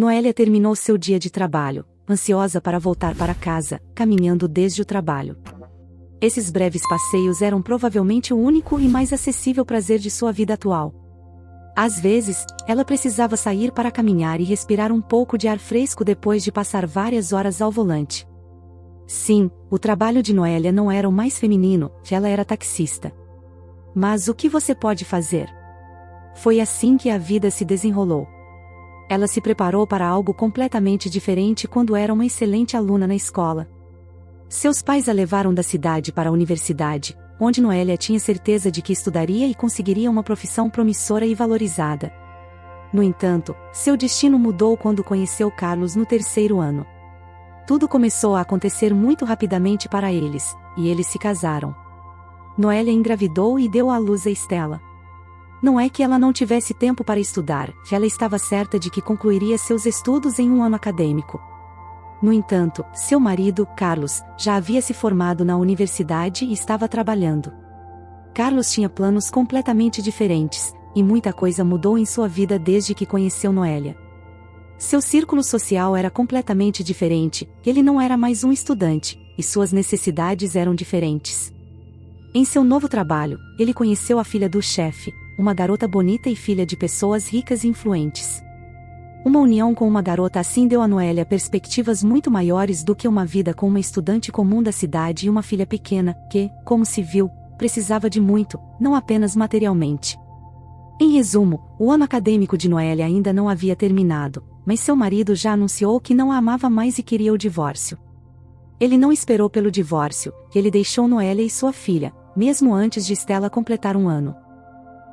Noélia terminou seu dia de trabalho, ansiosa para voltar para casa, caminhando desde o trabalho. Esses breves passeios eram provavelmente o único e mais acessível prazer de sua vida atual. Às vezes, ela precisava sair para caminhar e respirar um pouco de ar fresco depois de passar várias horas ao volante. Sim, o trabalho de Noélia não era o mais feminino, ela era taxista. Mas o que você pode fazer? Foi assim que a vida se desenrolou. Ela se preparou para algo completamente diferente quando era uma excelente aluna na escola. Seus pais a levaram da cidade para a universidade, onde Noélia tinha certeza de que estudaria e conseguiria uma profissão promissora e valorizada. No entanto, seu destino mudou quando conheceu Carlos no 3º ano. Tudo começou a acontecer muito rapidamente para eles, e eles se casaram. Noélia engravidou e deu à luz a Estela. Não é que ela não tivesse tempo para estudar, ela estava certa de que concluiria seus estudos em um ano acadêmico. No entanto, seu marido, Carlos, já havia se formado na universidade e estava trabalhando. Carlos tinha planos completamente diferentes, e muita coisa mudou em sua vida desde que conheceu Noélia. Seu círculo social era completamente diferente, ele não era mais um estudante, e suas necessidades eram diferentes. Em seu novo trabalho, ele conheceu a filha do chefe, uma garota bonita e filha de pessoas ricas e influentes. Uma união com uma garota assim deu a Noélia perspectivas muito maiores do que uma vida com uma estudante comum da cidade e uma filha pequena, que, como se viu, precisava de muito, não apenas materialmente. Em resumo, o ano acadêmico de Noélia ainda não havia terminado, mas seu marido já anunciou que não a amava mais e queria o divórcio. Ele não esperou pelo divórcio, ele deixou Noélia e sua filha, mesmo antes de Estela completar um ano.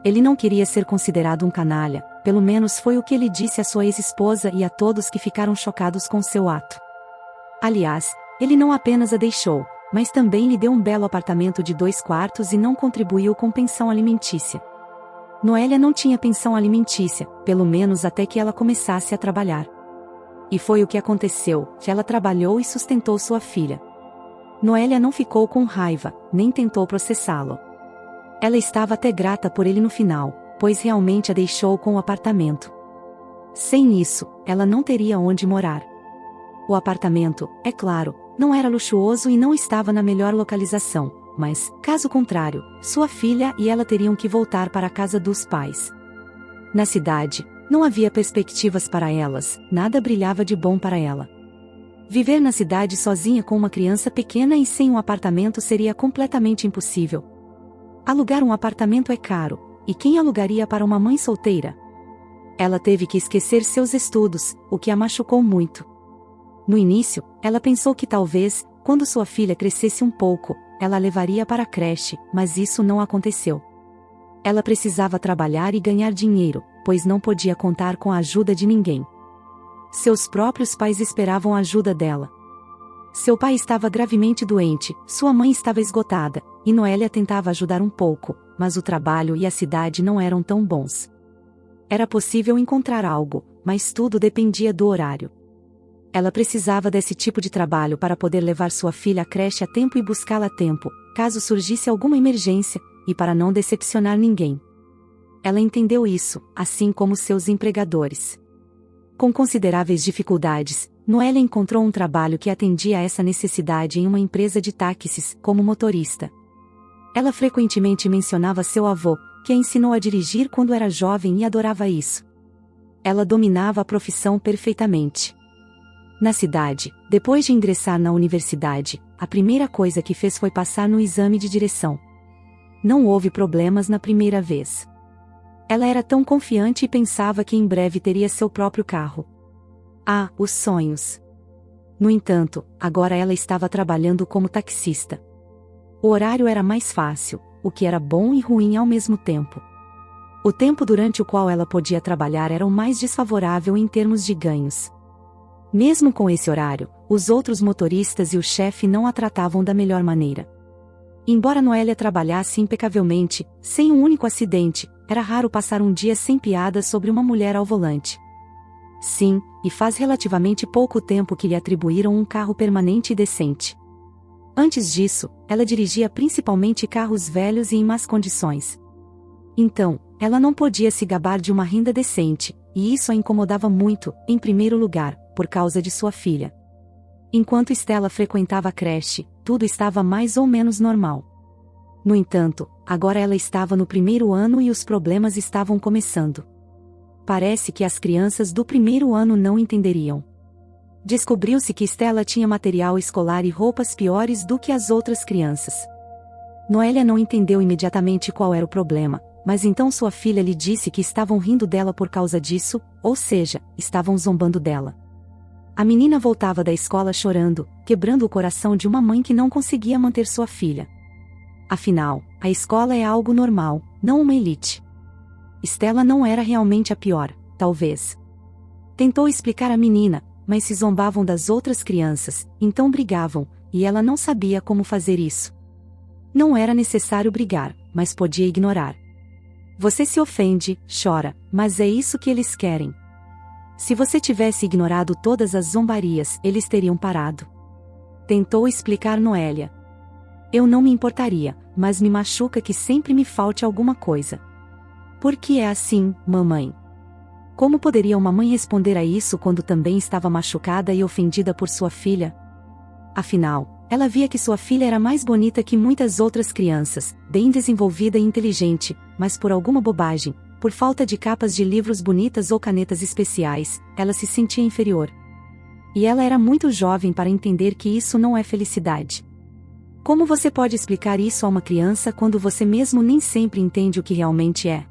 Ele não queria ser considerado um canalha, pelo menos foi o que ele disse à sua ex-esposa e a todos que ficaram chocados com seu ato. Aliás, ele não apenas a deixou, mas também lhe deu um belo apartamento de 2 quartos e não contribuiu com pensão alimentícia. Noélia não tinha pensão alimentícia, pelo menos até que ela começasse a trabalhar. E foi o que aconteceu, ela trabalhou e sustentou sua filha. Noélia não ficou com raiva, nem tentou processá-lo. Ela estava até grata por ele no final, pois realmente a deixou com o apartamento. Sem isso, ela não teria onde morar. O apartamento, é claro, não era luxuoso e não estava na melhor localização, mas, caso contrário, sua filha e ela teriam que voltar para a casa dos pais. Na cidade, não havia perspectivas para elas, nada brilhava de bom para ela. Viver na cidade sozinha com uma criança pequena e sem um apartamento seria completamente impossível. Alugar um apartamento é caro, e quem alugaria para uma mãe solteira? Ela teve que esquecer seus estudos, o que a machucou muito. No início, ela pensou que talvez, quando sua filha crescesse um pouco, ela a levaria para a creche, mas isso não aconteceu. Ela precisava trabalhar e ganhar dinheiro, pois não podia contar com a ajuda de ninguém. Seus próprios pais esperavam a ajuda dela. Seu pai estava gravemente doente, sua mãe estava esgotada, e Noélia tentava ajudar um pouco, mas o trabalho e a cidade não eram tão bons. Era possível encontrar algo, mas tudo dependia do horário. Ela precisava desse tipo de trabalho para poder levar sua filha à creche a tempo e buscá-la a tempo, caso surgisse alguma emergência, e para não decepcionar ninguém. Ela entendeu isso, assim como seus empregadores. Com consideráveis dificuldades, Noélia encontrou um trabalho que atendia a essa necessidade em uma empresa de táxis, como motorista. Ela frequentemente mencionava seu avô, que a ensinou a dirigir quando era jovem e adorava isso. Ela dominava a profissão perfeitamente. Na cidade, depois de ingressar na universidade, a primeira coisa que fez foi passar no exame de direção. Não houve problemas na primeira vez. Ela era tão confiante e pensava que em breve teria seu próprio carro. Ah, os sonhos! No entanto, agora ela estava trabalhando como taxista. O horário era mais fácil, o que era bom e ruim ao mesmo tempo. O tempo durante o qual ela podia trabalhar era o mais desfavorável em termos de ganhos. Mesmo com esse horário, os outros motoristas e o chefe não a tratavam da melhor maneira. Embora Noélia trabalhasse impecavelmente, sem um único acidente, era raro passar um dia sem piadas sobre uma mulher ao volante. Sim, e faz relativamente pouco tempo que lhe atribuíram um carro permanente e decente. Antes disso, ela dirigia principalmente carros velhos e em más condições. Então, ela não podia se gabar de uma renda decente, e isso a incomodava muito, em primeiro lugar, por causa de sua filha. Enquanto Stella frequentava a creche, tudo estava mais ou menos normal. No entanto, agora ela estava no primeiro ano e os problemas estavam começando. Parece que as crianças do primeiro ano não entenderiam. Descobriu-se que Stella tinha material escolar e roupas piores do que as outras crianças. Noélia não entendeu imediatamente qual era o problema, mas então sua filha lhe disse que estavam rindo dela por causa disso, ou seja, estavam zombando dela. A menina voltava da escola chorando, quebrando o coração de uma mãe que não conseguia manter sua filha. Afinal, a escola é algo normal, não uma elite. Stella não era realmente a pior, talvez. Tentou explicar à menina, mas se zombavam das outras crianças, então brigavam, e ela não sabia como fazer isso. Não era necessário brigar, mas podia ignorar. Você se ofende, chora, mas é isso que eles querem. Se você tivesse ignorado todas as zombarias, eles teriam parado. Tentou explicar Noélia. Eu não me importaria, mas me machuca que sempre me falte alguma coisa. Por que é assim, mamãe? Como poderia uma mãe responder a isso quando também estava machucada e ofendida por sua filha? Afinal, ela via que sua filha era mais bonita que muitas outras crianças, bem desenvolvida e inteligente, mas por alguma bobagem, por falta de capas de livros bonitas ou canetas especiais, ela se sentia inferior. E ela era muito jovem para entender que isso não é felicidade. Como você pode explicar isso a uma criança quando você mesmo nem sempre entende o que realmente é?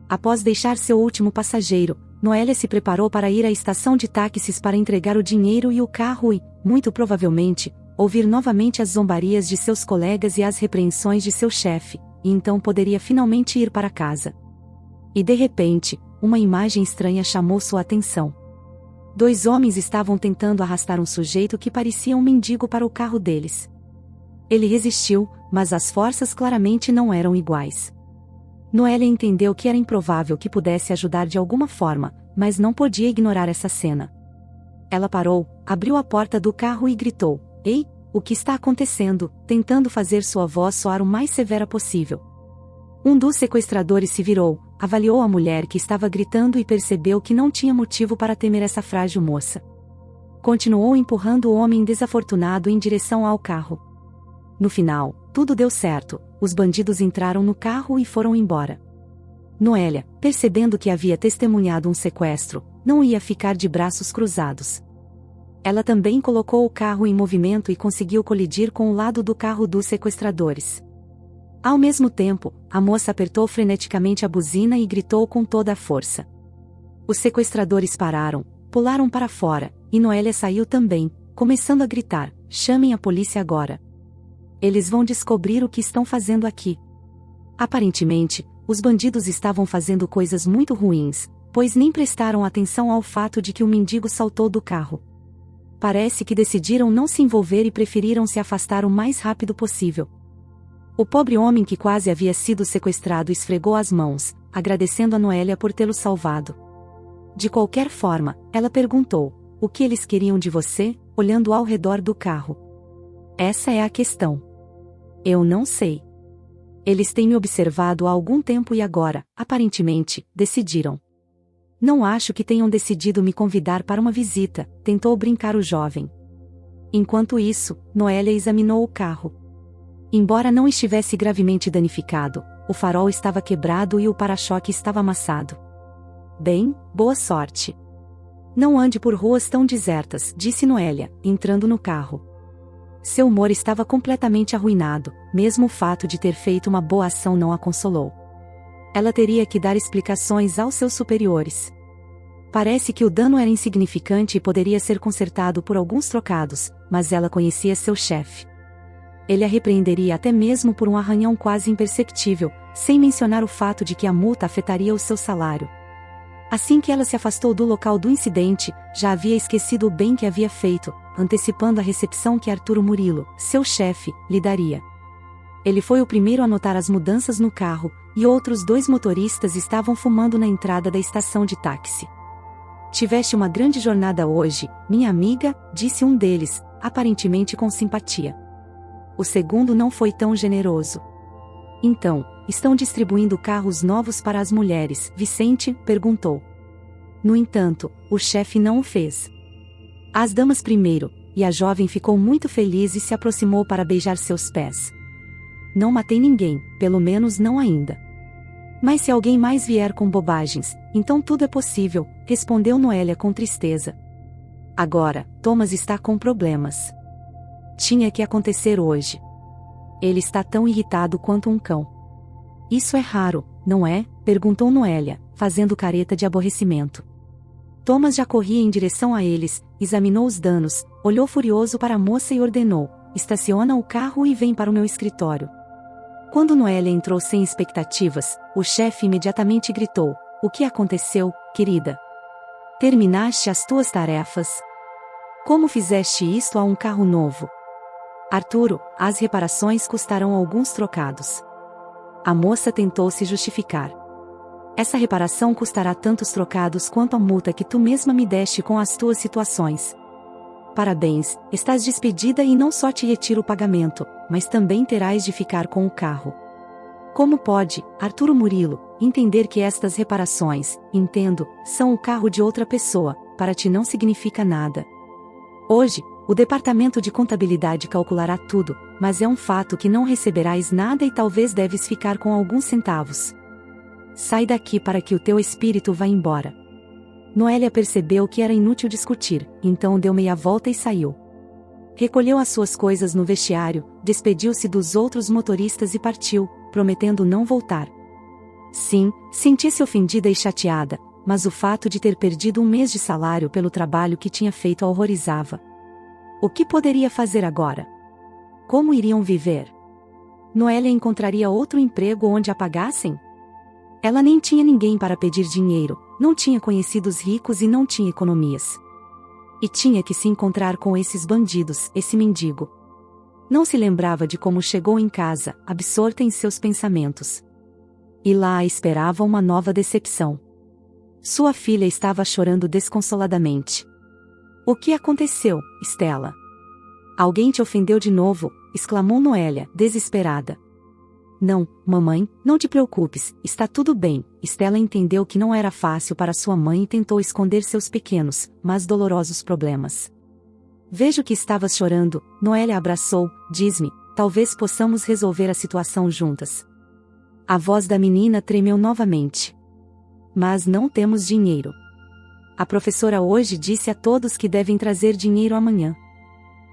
Após deixar seu último passageiro, Noélia se preparou para ir à estação de táxis para entregar o dinheiro e o carro e, muito provavelmente, ouvir novamente as zombarias de seus colegas e as repreensões de seu chefe, e então poderia finalmente ir para casa. E de repente, uma imagem estranha chamou sua atenção. 2 homens estavam tentando arrastar um sujeito que parecia um mendigo para o carro deles. Ele resistiu, mas as forças claramente não eram iguais. Noélia entendeu que era improvável que pudesse ajudar de alguma forma, mas não podia ignorar essa cena. Ela parou, abriu a porta do carro e gritou: Ei, o que está acontecendo? Tentando fazer sua voz soar o mais severa possível. Um dos sequestradores se virou, avaliou a mulher que estava gritando e percebeu que não tinha motivo para temer essa frágil moça. Continuou empurrando o homem desafortunado em direção ao carro. No final, tudo deu certo, os bandidos entraram no carro e foram embora. Noélia, percebendo que havia testemunhado um sequestro, não ia ficar de braços cruzados. Ela também colocou o carro em movimento e conseguiu colidir com o lado do carro dos sequestradores. Ao mesmo tempo, a moça apertou freneticamente a buzina e gritou com toda a força. Os sequestradores pararam, pularam para fora, e Noélia saiu também, começando a gritar: Chamem a polícia agora. Eles vão descobrir o que estão fazendo aqui. Aparentemente, os bandidos estavam fazendo coisas muito ruins, pois nem prestaram atenção ao fato de que o mendigo saltou do carro. Parece que decidiram não se envolver e preferiram se afastar o mais rápido possível. O pobre homem que quase havia sido sequestrado esfregou as mãos, agradecendo a Noélia por tê-lo salvado. De qualquer forma, ela perguntou: O que eles queriam de você, olhando ao redor do carro? Essa é a questão. Eu não sei. Eles têm me observado há algum tempo e agora, aparentemente, decidiram. Não acho que tenham decidido me convidar para uma visita, tentou brincar o jovem. Enquanto isso, Noélia examinou o carro. Embora não estivesse gravemente danificado, o farol estava quebrado e o para-choque estava amassado. Bem, boa sorte. Não ande por ruas tão desertas, disse Noélia, entrando no carro. Seu humor estava completamente arruinado, mesmo o fato de ter feito uma boa ação não a consolou. Ela teria que dar explicações aos seus superiores. Parece que o dano era insignificante e poderia ser consertado por alguns trocados, mas ela conhecia seu chefe. Ele a repreenderia até mesmo por um arranhão quase imperceptível, sem mencionar o fato de que a multa afetaria o seu salário. Assim que ela se afastou do local do incidente, já havia esquecido o bem que havia feito, antecipando a recepção que Arturo Murilo, seu chefe, lhe daria. Ele foi o primeiro a notar as mudanças no carro, e outros 2 motoristas estavam fumando na entrada da estação de táxi. Tiveste uma grande jornada hoje, minha amiga, disse um deles, aparentemente com simpatia. O segundo não foi tão generoso. Então, estão distribuindo carros novos para as mulheres, Vicente perguntou. No entanto, o chefe não o fez. As damas primeiro, e a jovem ficou muito feliz e se aproximou para beijar seus pés. Não matei ninguém, pelo menos não ainda. Mas se alguém mais vier com bobagens, então tudo é possível, respondeu Noélia com tristeza. Agora, Thomas está com problemas. Tinha que acontecer hoje. Ele está tão irritado quanto um cão. Isso é raro, não é? Perguntou Noélia, fazendo careta de aborrecimento. Thomas já corria em direção a eles, examinou os danos, olhou furioso para a moça e ordenou: estaciona o carro e vem para o meu escritório. Quando Noélia entrou sem expectativas, o chefe imediatamente gritou: o que aconteceu, querida? Terminaste as tuas tarefas? Como fizeste isto a um carro novo? Arturo, as reparações custarão alguns trocados. A moça tentou se justificar. Essa reparação custará tantos trocados quanto a multa que tu mesma me deste com as tuas situações. Parabéns, estás despedida e não só te retiro o pagamento, mas também terás de ficar com o carro. Como pode, Arturo Murilo, entender que estas reparações, entendo, são o carro de outra pessoa, para ti não significa nada. Hoje, o departamento de contabilidade calculará tudo, mas é um fato que não receberás nada e talvez deves ficar com alguns centavos. Sai daqui para que o teu espírito vá embora. Noélia percebeu que era inútil discutir, então deu meia volta e saiu. Recolheu as suas coisas no vestiário, despediu-se dos outros motoristas e partiu, prometendo não voltar. Sim, sentia-se ofendida e chateada, mas o fato de ter perdido um mês de salário pelo trabalho que tinha feito a horrorizava. O que poderia fazer agora? Como iriam viver? Noélia encontraria outro emprego onde a pagassem? Ela nem tinha ninguém para pedir dinheiro, não tinha conhecidos ricos e não tinha economias. E tinha que se encontrar com esses bandidos, esse mendigo. Não se lembrava de como chegou em casa, absorta em seus pensamentos. E lá a esperava uma nova decepção. Sua filha estava chorando desconsoladamente. O que aconteceu, Stella? Alguém te ofendeu de novo? Exclamou Noélia, desesperada. Não, mamãe, não te preocupes, está tudo bem. Stella entendeu que não era fácil para sua mãe e tentou esconder seus pequenos, mas dolorosos problemas. Vejo que estavas chorando, Noélia a abraçou, diz-me, talvez possamos resolver a situação juntas. A voz da menina tremeu novamente. Mas não temos dinheiro. A professora hoje disse a todos que devem trazer dinheiro amanhã.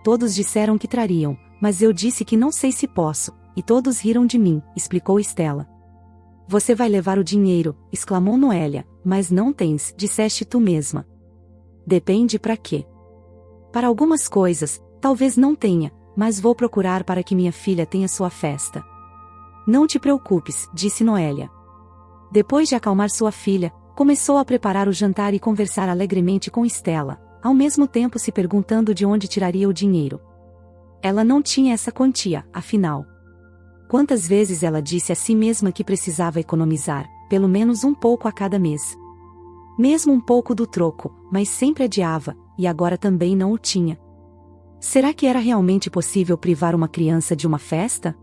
Todos disseram que trariam, mas eu disse que não sei se posso. E todos riram de mim, explicou Stella. Você vai levar o dinheiro, exclamou Noélia, mas não tens, disseste tu mesma. Depende para quê? Para algumas coisas, talvez não tenha, mas vou procurar para que minha filha tenha sua festa. Não te preocupes, disse Noélia. Depois de acalmar sua filha, começou a preparar o jantar e conversar alegremente com Stella, ao mesmo tempo se perguntando de onde tiraria o dinheiro. Ela não tinha essa quantia, afinal. Quantas vezes ela disse a si mesma que precisava economizar, pelo menos um pouco a cada mês. Mesmo um pouco do troco, mas sempre adiava, e agora também não o tinha. Será que era realmente possível privar uma criança de uma festa?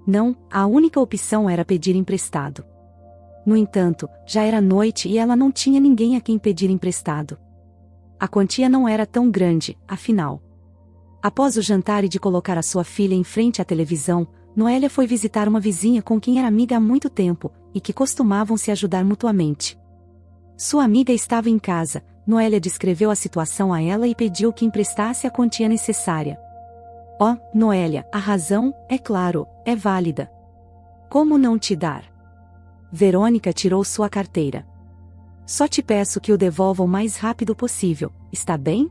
Não, a única opção era pedir emprestado. No entanto, já era noite e ela não tinha ninguém a quem pedir emprestado. A quantia não era tão grande, afinal. Após o jantar e de colocar a sua filha em frente à televisão, Noélia foi visitar uma vizinha com quem era amiga há muito tempo, e que costumavam se ajudar mutuamente. Sua amiga estava em casa, Noélia descreveu a situação a ela e pediu que emprestasse a quantia necessária. Oh, Noélia, a razão, é claro, é válida. Como não te dar? Verônica tirou sua carteira. Só te peço que o devolva o mais rápido possível, está bem?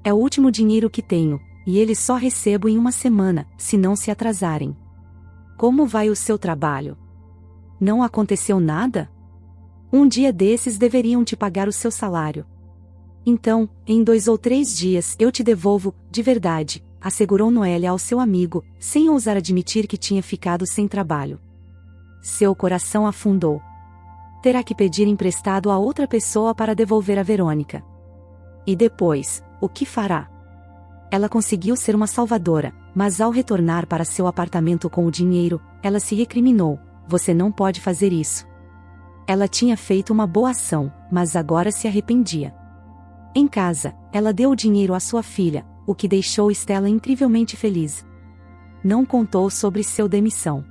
É o último dinheiro que tenho, e ele só recebo em uma semana, se não se atrasarem. Como vai o seu trabalho? Não aconteceu nada? Um dia desses deveriam te pagar o seu salário. Então, em 2 ou 3 dias eu te devolvo, de verdade, assegurou Noélia ao seu amigo, sem ousar admitir que tinha ficado sem trabalho. Seu coração afundou. Terá que pedir emprestado a outra pessoa para devolver a Verônica. E depois, o que fará? Ela conseguiu ser uma salvadora, mas ao retornar para seu apartamento com o dinheiro, ela se recriminou: você não pode fazer isso. Ela tinha feito uma boa ação, mas agora se arrependia. Em casa, ela deu o dinheiro à sua filha, o que deixou Stella incrivelmente feliz. Não contou sobre sua demissão.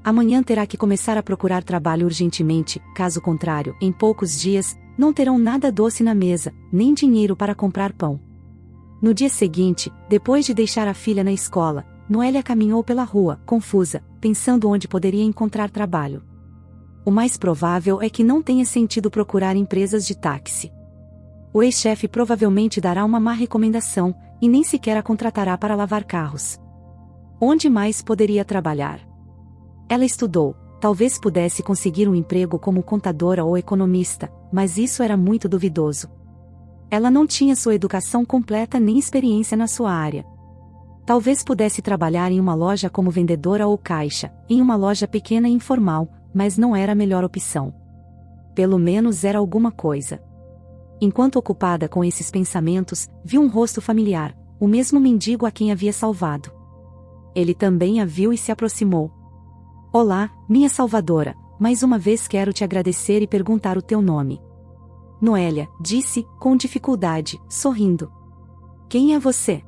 Amanhã terá que começar a procurar trabalho urgentemente, caso contrário, em poucos dias, não terão nada doce na mesa, nem dinheiro para comprar pão. No dia seguinte, depois de deixar a filha na escola, Noélia caminhou pela rua, confusa, pensando onde poderia encontrar trabalho. O mais provável é que não tenha sentido procurar empresas de táxi. O ex-chefe provavelmente dará uma má recomendação, e nem sequer a contratará para lavar carros. Onde mais poderia trabalhar? Ela estudou, talvez pudesse conseguir um emprego como contadora ou economista, mas isso era muito duvidoso. Ela não tinha sua educação completa nem experiência na sua área. Talvez pudesse trabalhar em uma loja como vendedora ou caixa, em uma loja pequena e informal, mas não era a melhor opção. Pelo menos era alguma coisa. Enquanto ocupada com esses pensamentos, viu um rosto familiar, o mesmo mendigo a quem havia salvado. Ele também a viu e se aproximou. Olá, minha salvadora, mais uma vez quero te agradecer e perguntar o teu nome. Noélia, disse, com dificuldade, sorrindo. Quem é você?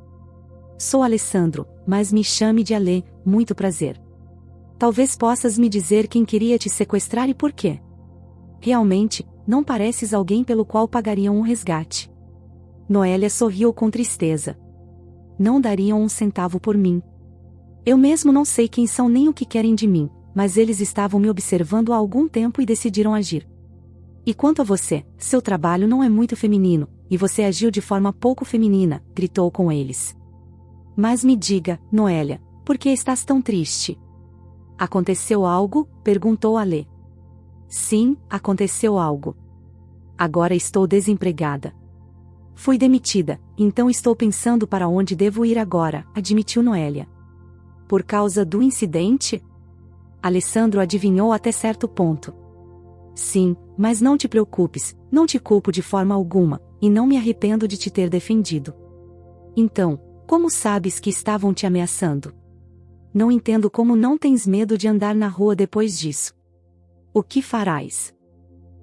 Sou Alessandro, mas me chame de Alê, muito prazer. Talvez possas me dizer quem queria te sequestrar e por quê. Realmente, não pareces alguém pelo qual pagariam um resgate. Noélia sorriu com tristeza. Não dariam um centavo por mim. Eu mesmo não sei quem são nem o que querem de mim, mas eles estavam me observando há algum tempo e decidiram agir. E quanto a você, seu trabalho não é muito feminino, e você agiu de forma pouco feminina, gritou com eles. Mas me diga, Noélia, por que estás tão triste? Aconteceu algo? Perguntou Alê. Sim, aconteceu algo. Agora estou desempregada. Fui demitida, então estou pensando para onde devo ir agora, admitiu Noélia. Por causa do incidente? Alessandro adivinhou até certo ponto. Sim, mas não te preocupes, não te culpo de forma alguma, e não me arrependo de te ter defendido. Então, como sabes que estavam te ameaçando? Não entendo como não tens medo de andar na rua depois disso. O que farás?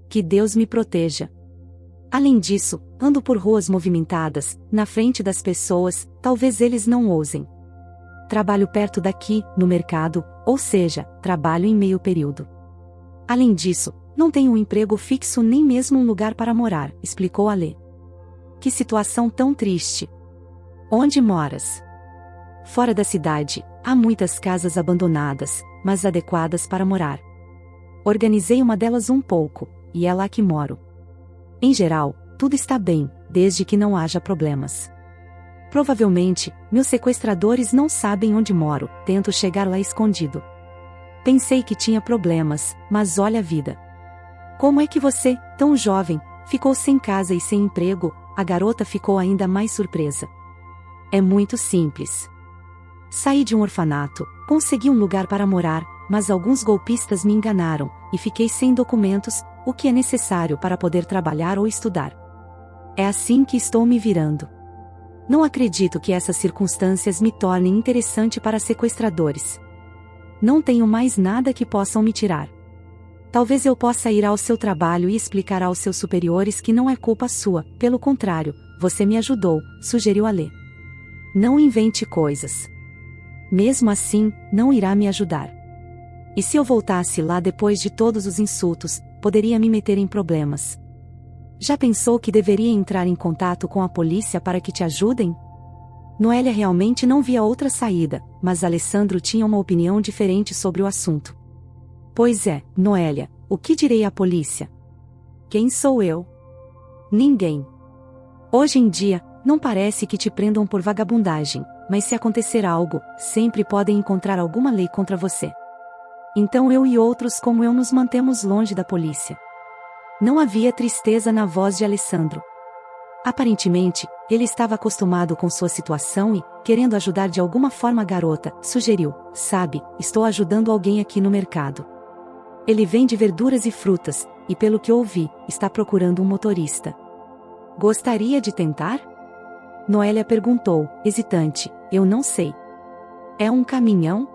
Que Deus me proteja. Além disso, ando por ruas movimentadas, na frente das pessoas, talvez eles não ousem. Trabalho perto daqui, no mercado, ou seja, trabalho em meio período. Além disso, não tenho um emprego fixo nem mesmo um lugar para morar, explicou Alê. Que situação tão triste. Onde moras? Fora da cidade, há muitas casas abandonadas, mas adequadas para morar. Organizei uma delas um pouco, e é lá que moro. Em geral, tudo está bem, desde que não haja problemas. Provavelmente, meus sequestradores não sabem onde moro, tento chegar lá escondido. Pensei que tinha problemas, mas olha a vida. Como é que você, tão jovem, ficou sem casa e sem emprego? A garota ficou ainda mais surpresa. É muito simples. Saí de um orfanato, consegui um lugar para morar, mas alguns golpistas me enganaram, e fiquei sem documentos, o que é necessário para poder trabalhar ou estudar. É assim que estou me virando. Não acredito que essas circunstâncias me tornem interessante para sequestradores. Não tenho mais nada que possam me tirar. Talvez eu possa ir ao seu trabalho e explicar aos seus superiores que não é culpa sua, pelo contrário, você me ajudou, sugeriu Alê. Não invente coisas. Mesmo assim, não irá me ajudar. E se eu voltasse lá depois de todos os insultos, poderia me meter em problemas. Já pensou que deveria entrar em contato com a polícia para que te ajudem? Noélia realmente não via outra saída, mas Alessandro tinha uma opinião diferente sobre o assunto. Pois é, Noélia, o que direi à polícia? Quem sou eu? Ninguém. Hoje em dia, não parece que te prendam por vagabundagem, mas se acontecer algo, sempre podem encontrar alguma lei contra você. Então eu e outros como eu nos mantemos longe da polícia. Não havia tristeza na voz de Alessandro. Aparentemente, ele estava acostumado com sua situação e, querendo ajudar de alguma forma a garota, sugeriu: sabe, estou ajudando alguém aqui no mercado. Ele vende verduras e frutas, e pelo que ouvi, está procurando um motorista. Gostaria de tentar? Noélia perguntou, hesitante. Eu não sei. É um caminhão?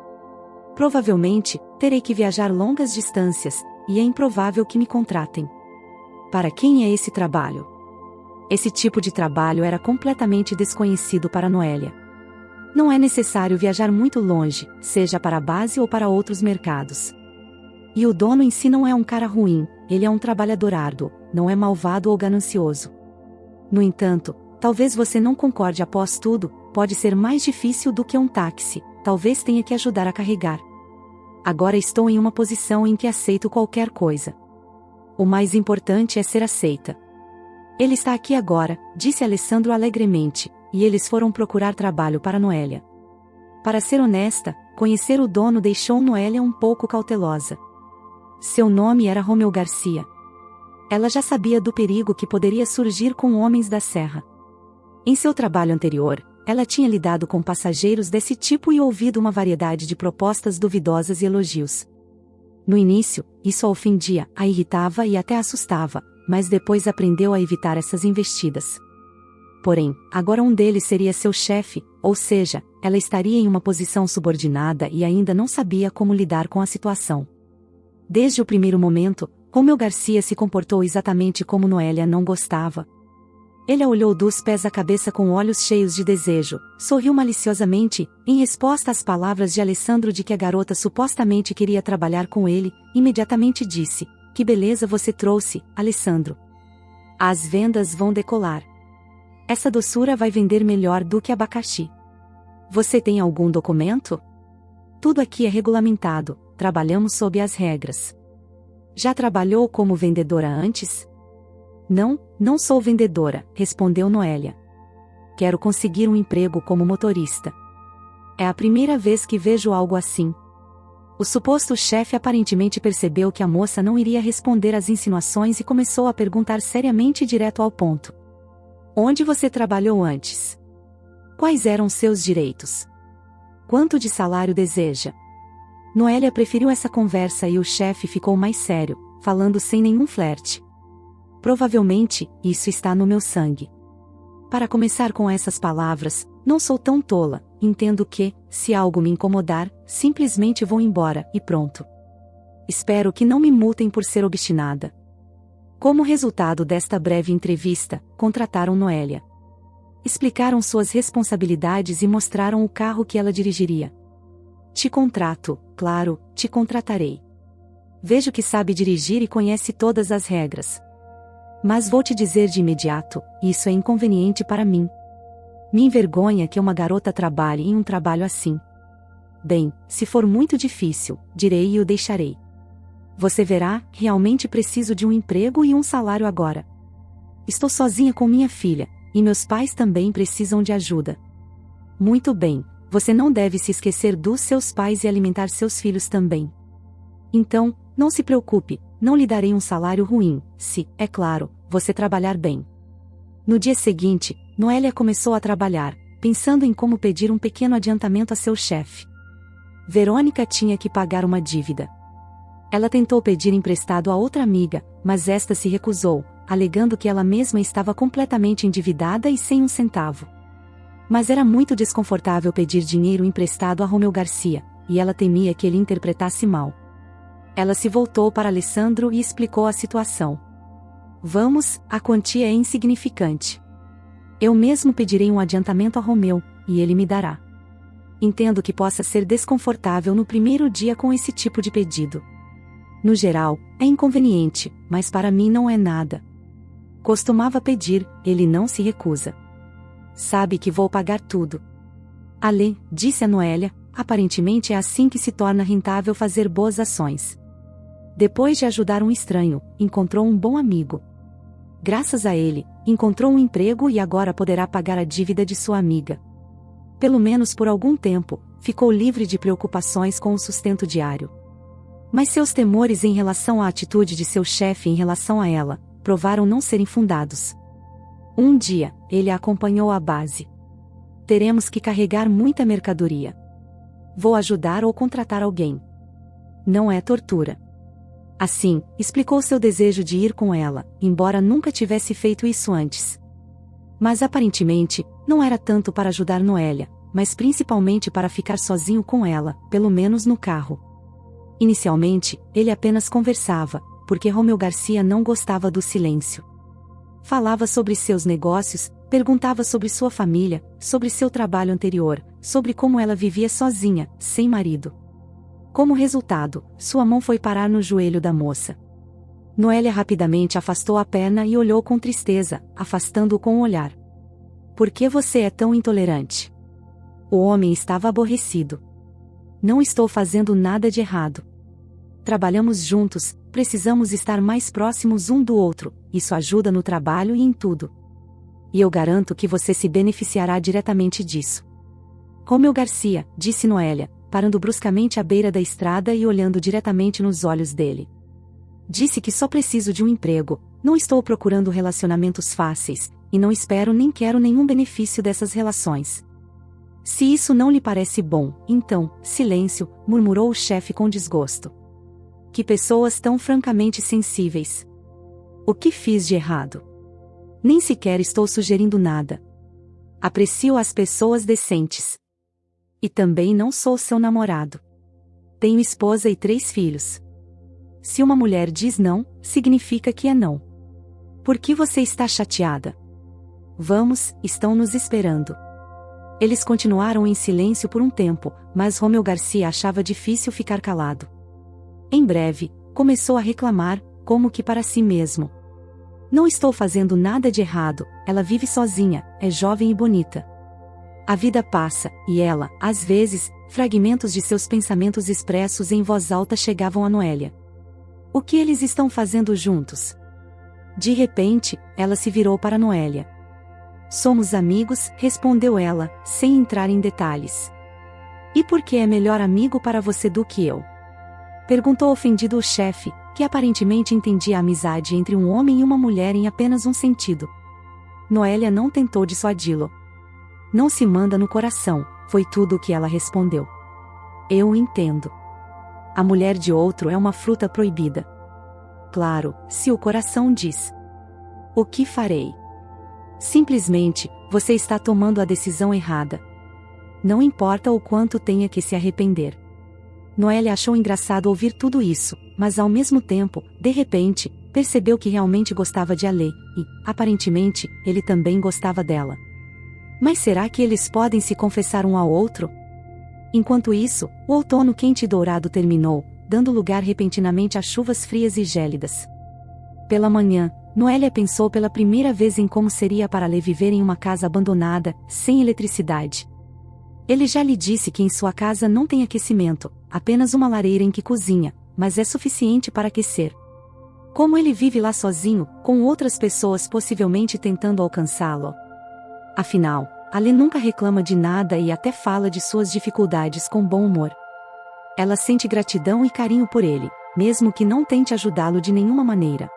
Provavelmente, terei que viajar longas distâncias, e é improvável que me contratem. Para quem é esse trabalho? Esse tipo de trabalho era completamente desconhecido para Noélia. Não é necessário viajar muito longe, seja para a base ou para outros mercados. E o dono em si não é um cara ruim, ele é um trabalhador árduo, não é malvado ou ganancioso. No entanto, talvez você não concorde após tudo, pode ser mais difícil do que um táxi, talvez tenha que ajudar a carregar. Agora estou em uma posição em que aceito qualquer coisa. O mais importante é ser aceita. Ele está aqui agora, disse Alessandro alegremente, e eles foram procurar trabalho para Noélia. Para ser honesta, conhecer o dono deixou Noélia um pouco cautelosa. Seu nome era Romeu Garcia. Ela já sabia do perigo que poderia surgir com homens da serra. Em seu trabalho anterior, ela tinha lidado com passageiros desse tipo e ouvido uma variedade de propostas duvidosas e elogios. No início, isso a ofendia, a irritava e até assustava, mas depois aprendeu a evitar essas investidas. Porém, agora um deles seria seu chefe, ou seja, ela estaria em uma posição subordinada e ainda não sabia como lidar com a situação. Desde o primeiro momento, Romeu Garcia se comportou exatamente como Noélia não gostava. Ele a olhou dos pés à cabeça com olhos cheios de desejo, sorriu maliciosamente, em resposta às palavras de Alessandro de que a garota supostamente queria trabalhar com ele, imediatamente disse: "Que beleza você trouxe, Alessandro. As vendas vão decolar. Essa doçura vai vender melhor do que abacaxi. Você tem algum documento? Tudo aqui é regulamentado, trabalhamos sob as regras. Já trabalhou como vendedora antes?" "Não, não sou vendedora", respondeu Noélia. "Quero conseguir um emprego como motorista." "É a primeira vez que vejo algo assim." O suposto chefe aparentemente percebeu que a moça não iria responder às insinuações e começou a perguntar seriamente direto ao ponto. "Onde você trabalhou antes? Quais eram seus direitos? Quanto de salário deseja?" Noélia preferiu essa conversa e o chefe ficou mais sério, falando sem nenhum flerte. "Provavelmente, isso está no meu sangue. Para começar com essas palavras, não sou tão tola, entendo que, se algo me incomodar, simplesmente vou embora, e pronto. Espero que não me multem por ser obstinada." Como resultado desta breve entrevista, contrataram Noélia. Explicaram suas responsabilidades e mostraram o carro que ela dirigiria. "Te contrato, claro, te contratarei. Vejo que sabe dirigir e conhece todas as regras. Mas vou te dizer de imediato, isso é inconveniente para mim. Me envergonha que uma garota trabalhe em um trabalho assim. Bem, se for muito difícil, direi e o deixarei. Você verá, realmente preciso de um emprego e um salário agora. Estou sozinha com minha filha, e meus pais também precisam de ajuda." "Muito bem, você não deve se esquecer dos seus pais e alimentar seus filhos também. Então, não se preocupe, não lhe darei um salário ruim, se, é claro, você trabalhar bem." No dia seguinte, Noélia começou a trabalhar, pensando em como pedir um pequeno adiantamento a seu chefe. Verônica tinha que pagar uma dívida. Ela tentou pedir emprestado a outra amiga, mas esta se recusou, alegando que ela mesma estava completamente endividada e sem um centavo. Mas era muito desconfortável pedir dinheiro emprestado a Romeu Garcia, e ela temia que ele interpretasse mal. Ela se voltou para Alessandro e explicou a situação. "Vamos, a quantia é insignificante. Eu mesmo pedirei um adiantamento a Romeu, e ele me dará. Entendo que possa ser desconfortável no primeiro dia com esse tipo de pedido. No geral, é inconveniente, mas para mim não é nada. Costumava pedir, ele não se recusa. Sabe que vou pagar tudo." "Ale", disse a Noélia, "aparentemente é assim que se torna rentável fazer boas ações. Depois de ajudar um estranho, encontrou um bom amigo. Graças a ele, encontrou um emprego e agora poderá pagar a dívida de sua amiga. Pelo menos por algum tempo, ficou livre de preocupações com o sustento diário." Mas seus temores em relação à atitude de seu chefe em relação a ela, provaram não serem fundados. Um dia, ele a acompanhou à base. "Teremos que carregar muita mercadoria. Vou ajudar ou contratar alguém. Não é tortura." Assim, explicou seu desejo de ir com ela, embora nunca tivesse feito isso antes. Mas aparentemente, não era tanto para ajudar Noélia, mas principalmente para ficar sozinho com ela, pelo menos no carro. Inicialmente, ele apenas conversava, porque Romeu Garcia não gostava do silêncio. Falava sobre seus negócios, perguntava sobre sua família, sobre seu trabalho anterior, sobre como ela vivia sozinha, sem marido. Como resultado, sua mão foi parar no joelho da moça. Noélia rapidamente afastou a perna e olhou com tristeza, afastando-o com o olhar. Por que você é tão intolerante? O homem estava aborrecido. Não estou fazendo nada de errado. Trabalhamos juntos, precisamos estar mais próximos um do outro, isso ajuda no trabalho e em tudo. E eu garanto que você se beneficiará diretamente disso. Romeu Garcia, disse Noélia, parando bruscamente à beira da estrada e olhando diretamente nos olhos dele. Disse que só preciso de um emprego, não estou procurando relacionamentos fáceis, e não espero nem quero nenhum benefício dessas relações. Se isso não lhe parece bom, então, silêncio, murmurou o chefe com desgosto. Que pessoas tão francamente sensíveis. O que fiz de errado? Nem sequer estou sugerindo nada. Aprecio as pessoas decentes. E também não sou seu namorado. Tenho esposa e 3 filhos. Se uma mulher diz não, significa que é não. Por que você está chateada? Vamos, estão nos esperando. Eles continuaram em silêncio por um tempo, mas Romeu Garcia achava difícil ficar calado. Em breve, começou a reclamar, como que para si mesmo. Não estou fazendo nada de errado, ela vive sozinha, é jovem e bonita. A vida passa, e ela, às vezes, fragmentos de seus pensamentos expressos em voz alta chegavam a Noélia. O que eles estão fazendo juntos? De repente, ela se virou para Noélia. Somos amigos, respondeu ela, sem entrar em detalhes. E por que é melhor amigo para você do que eu? Perguntou ofendido o chefe, que aparentemente entendia a amizade entre um homem e uma mulher em apenas um sentido. Noélia não tentou dissuadi-lo. Não se manda no coração, foi tudo o que ela respondeu. Eu entendo. A mulher de outro é uma fruta proibida. Claro, se o coração diz. O que farei? Simplesmente, você está tomando a decisão errada. Não importa o quanto tenha que se arrepender. Noélia achou engraçado ouvir tudo isso, mas ao mesmo tempo, de repente, percebeu que realmente gostava de Alê, e, aparentemente, ele também gostava dela. Mas será que eles podem se confessar um ao outro? Enquanto isso, o outono quente e dourado terminou, dando lugar repentinamente a chuvas frias e gélidas. Pela manhã, Noélia pensou pela primeira vez em como seria para Alê viver em uma casa abandonada, sem eletricidade. Ele já lhe disse que em sua casa não tem aquecimento, apenas uma lareira em que cozinha, mas é suficiente para aquecer. Como ele vive lá sozinho, com outras pessoas possivelmente tentando alcançá-lo? Afinal, Alê nunca reclama de nada e até fala de suas dificuldades com bom humor. Ela sente gratidão e carinho por ele, mesmo que não tente ajudá-lo de nenhuma maneira.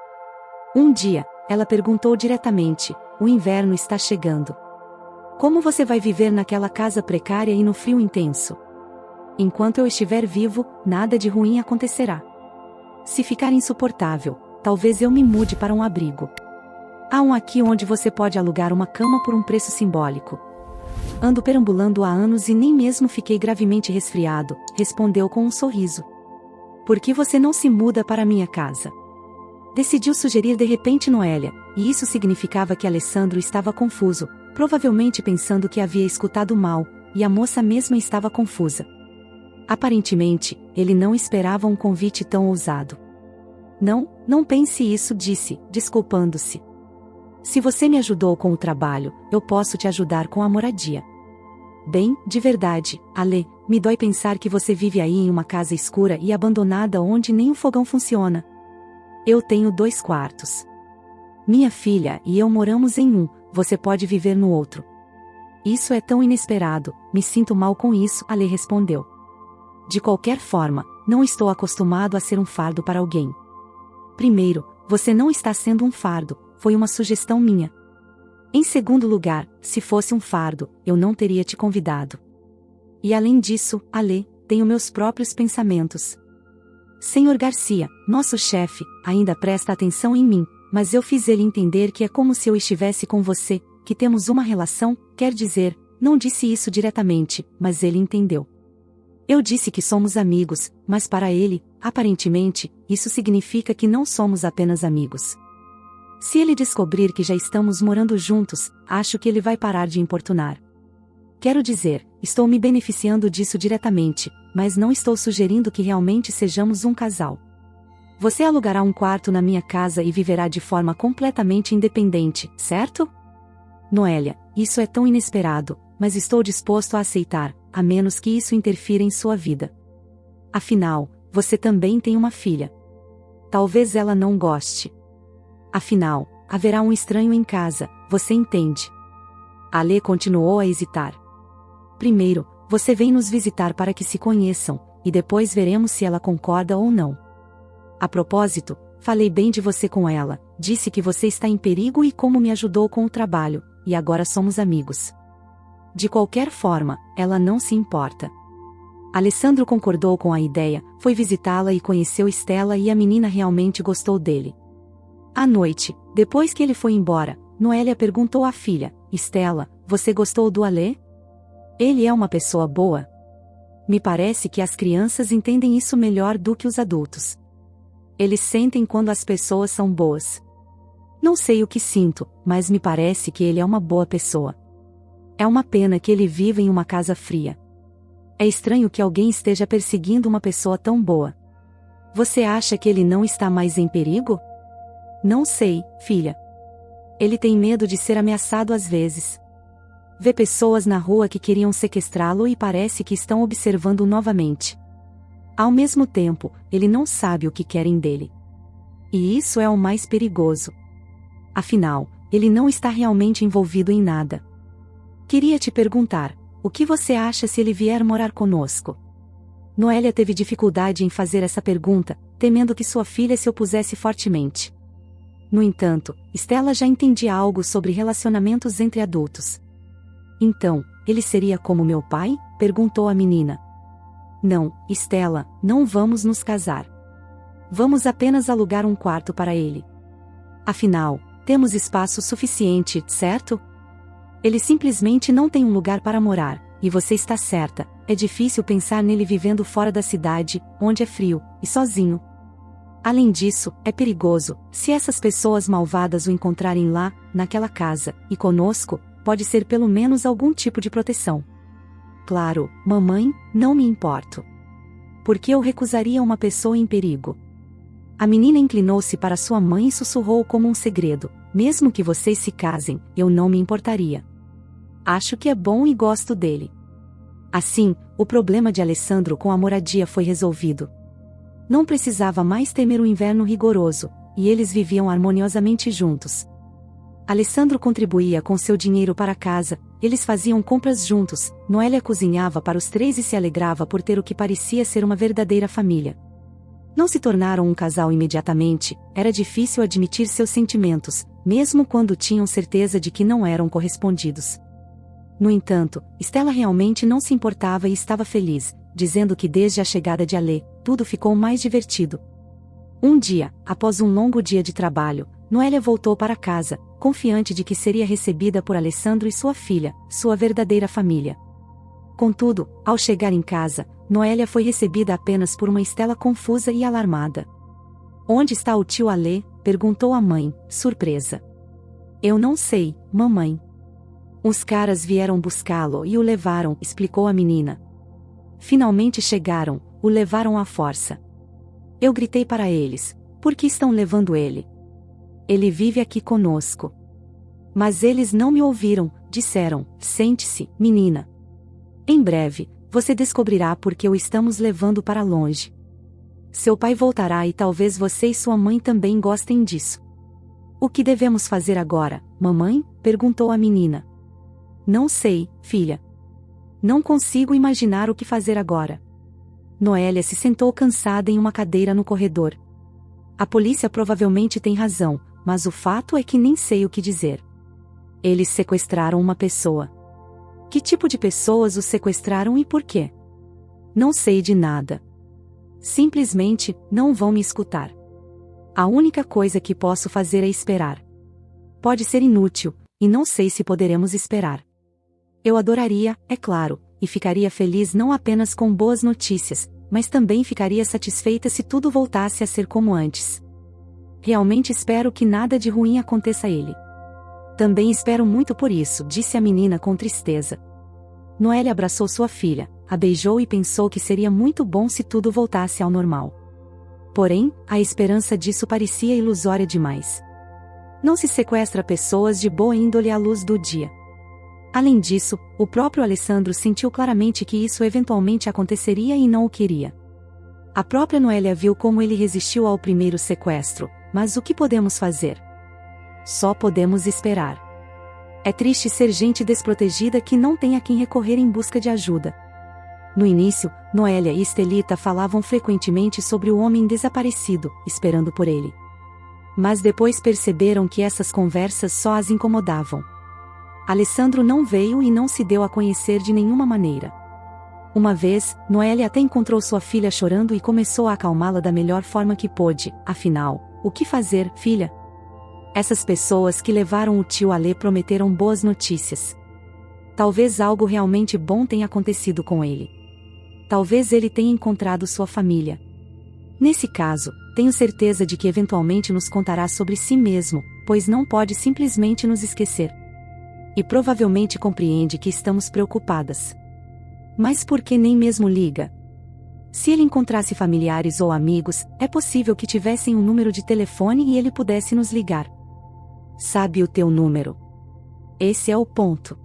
Um dia, ela perguntou diretamente: o inverno está chegando. Como você vai viver naquela casa precária e no frio intenso? Enquanto eu estiver vivo, nada de ruim acontecerá. Se ficar insuportável, talvez eu me mude para um abrigo. Há um aqui onde você pode alugar uma cama por um preço simbólico. Ando perambulando há anos e nem mesmo fiquei gravemente resfriado, respondeu com um sorriso. Por que você não se muda para minha casa? Decidiu sugerir de repente Noélia, e isso significava que Alessandro estava confuso, provavelmente pensando que havia escutado mal, e a moça mesma estava confusa. Aparentemente, ele não esperava um convite tão ousado. Não pense isso, disse, desculpando-se. Se você me ajudou com o trabalho, eu posso te ajudar com a moradia. Bem, de verdade, Alê, me dói pensar que você vive aí em uma casa escura e abandonada onde nem o fogão funciona. Eu tenho 2 quartos. Minha filha e eu moramos em um, você pode viver no outro. Isso é tão inesperado, me sinto mal com isso, Alê respondeu. De qualquer forma, não estou acostumado a ser um fardo para alguém. Primeiro, você não está sendo um fardo, foi uma sugestão minha. Em segundo lugar, se fosse um fardo, eu não teria te convidado. E além disso, Alê, tenho meus próprios pensamentos. Senhor Garcia, nosso chefe, ainda presta atenção em mim, mas eu fiz ele entender que é como se eu estivesse com você, que temos uma relação, quer dizer, não disse isso diretamente, mas ele entendeu. Eu disse que somos amigos, mas para ele, aparentemente, isso significa que não somos apenas amigos. Se ele descobrir que já estamos morando juntos, acho que ele vai parar de importunar. Quero dizer, estou me beneficiando disso diretamente, mas não estou sugerindo que realmente sejamos um casal. Você alugará um quarto na minha casa e viverá de forma completamente independente, certo? Noélia, isso é tão inesperado, mas estou disposto a aceitar, a menos que isso interfira em sua vida. Afinal, você também tem uma filha. Talvez ela não goste. Afinal, haverá um estranho em casa, você entende? Ale continuou a hesitar. Primeiro, você vem nos visitar para que se conheçam, e depois veremos se ela concorda ou não. A propósito, falei bem de você com ela, disse que você está em perigo e como me ajudou com o trabalho, e agora somos amigos. De qualquer forma, ela não se importa. Alessandro concordou com a ideia, foi visitá-la e conheceu Stella e a menina realmente gostou dele. À noite, depois que ele foi embora, Noélia perguntou à filha, Stella, você gostou do Alê? Ele é uma pessoa boa? Me parece que as crianças entendem isso melhor do que os adultos. Eles sentem quando as pessoas são boas. Não sei o que sinto, mas me parece que ele é uma boa pessoa. É uma pena que ele viva em uma casa fria. É estranho que alguém esteja perseguindo uma pessoa tão boa. Você acha que ele não está mais em perigo? Não sei, filha. Ele tem medo de ser ameaçado às vezes. Vê pessoas na rua que queriam sequestrá-lo e parece que estão observando novamente. Ao mesmo tempo, ele não sabe o que querem dele. E isso é o mais perigoso. Afinal, ele não está realmente envolvido em nada. Queria te perguntar, o que você acha se ele vier morar conosco? Noélia teve dificuldade em fazer essa pergunta, temendo que sua filha se opusesse fortemente. No entanto, Stella já entendia algo sobre relacionamentos entre adultos. Então, ele seria como meu pai? Perguntou a menina. Não, Stella, não vamos nos casar. Vamos apenas alugar um quarto para ele. Afinal, temos espaço suficiente, certo? Ele simplesmente não tem um lugar para morar, e você está certa, é difícil pensar nele vivendo fora da cidade, onde é frio, e sozinho. Além disso, é perigoso, se essas pessoas malvadas o encontrarem lá, naquela casa, e conosco, pode ser pelo menos algum tipo de proteção. Claro, mamãe, não me importo. Por que eu recusaria uma pessoa em perigo? A menina inclinou-se para sua mãe e sussurrou como um segredo, mesmo que vocês se casem, eu não me importaria. Acho que é bom e gosto dele. Assim, o problema de Alessandro com a moradia foi resolvido. Não precisava mais temer o inverno rigoroso, e eles viviam harmoniosamente juntos. Alessandro contribuía com seu dinheiro para a casa, eles faziam compras juntos, Noélia cozinhava para os três e se alegrava por ter o que parecia ser uma verdadeira família. Não se tornaram um casal imediatamente, era difícil admitir seus sentimentos, mesmo quando tinham certeza de que não eram correspondidos. No entanto, Stella realmente não se importava e estava feliz, dizendo que desde a chegada de Alê, tudo ficou mais divertido. Um dia, após um longo dia de trabalho, Noélia voltou para casa, confiante de que seria recebida por Alessandro e sua filha, sua verdadeira família. Contudo, ao chegar em casa, Noélia foi recebida apenas por uma Stella confusa e alarmada. Onde está o tio Alê? Perguntou a mãe, surpresa. Eu não sei, mamãe. Os caras vieram buscá-lo e o levaram, explicou a menina. Finalmente chegaram, o levaram à força. Eu gritei para eles, por que estão levando ele? Ele vive aqui conosco. Mas eles não me ouviram, disseram, sente-se, menina. Em breve, você descobrirá por que o estamos levando para longe. Seu pai voltará e talvez você e sua mãe também gostem disso. O que devemos fazer agora, mamãe? Perguntou a menina. Não sei, filha. Não consigo imaginar o que fazer agora. Noélia se sentou cansada em uma cadeira no corredor. A polícia provavelmente tem razão, mas o fato é que nem sei o que dizer. Eles sequestraram uma pessoa. Que tipo de pessoas os sequestraram e por quê? Não sei de nada. Simplesmente, não vão me escutar. A única coisa que posso fazer é esperar. Pode ser inútil, e não sei se poderemos esperar. Eu adoraria, é claro, e ficaria feliz não apenas com boas notícias, mas também ficaria satisfeita se tudo voltasse a ser como antes. Realmente espero que nada de ruim aconteça a ele. Também espero muito por isso, disse a menina com tristeza. Noelle abraçou sua filha, a beijou e pensou que seria muito bom se tudo voltasse ao normal. Porém, a esperança disso parecia ilusória demais. Não se sequestra pessoas de boa índole à luz do dia. Além disso, o próprio Alessandro sentiu claramente que isso eventualmente aconteceria e não o queria. A própria Noélia viu como ele resistiu ao primeiro sequestro, mas o que podemos fazer? Só podemos esperar. É triste ser gente desprotegida que não tem a quem recorrer em busca de ajuda. No início, Noélia e Estelita falavam frequentemente sobre o homem desaparecido, esperando por ele. Mas depois perceberam que essas conversas só as incomodavam. Alessandro não veio e não se deu a conhecer de nenhuma maneira. Uma vez, Noélia até encontrou sua filha chorando e começou a acalmá-la da melhor forma que pôde. Afinal, o que fazer, filha? Essas pessoas que levaram o tio Alê prometeram boas notícias. Talvez algo realmente bom tenha acontecido com ele. Talvez ele tenha encontrado sua família. Nesse caso, tenho certeza de que eventualmente nos contará sobre si mesmo, pois não pode simplesmente nos esquecer. E provavelmente compreende que estamos preocupadas. Mas por que nem mesmo liga? Se ele encontrasse familiares ou amigos, é possível que tivessem um número de telefone e ele pudesse nos ligar. Sabe o teu número? Esse é o ponto.